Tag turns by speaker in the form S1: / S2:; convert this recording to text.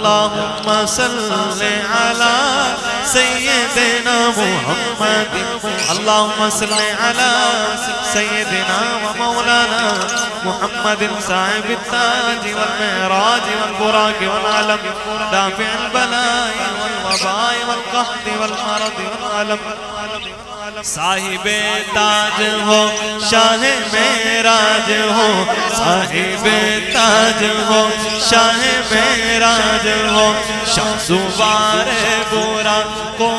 S1: अल्लाहुम्मा सल्ले अला सय्यिदिना मुहम्मद अल्लाहुम्मा सल्ले अला सय्यिदिना व मौलाना मुहम्मद साहिब ताज वल मेराज वल बुराक वल आलम दाफिअल बलाय वल वबाय वल कहत वल मरद वल आलम साहिबे ताज हो शाह मेराज हो साहिबे ताज हो शाह मेराज हो शाह सुवारे बुरा को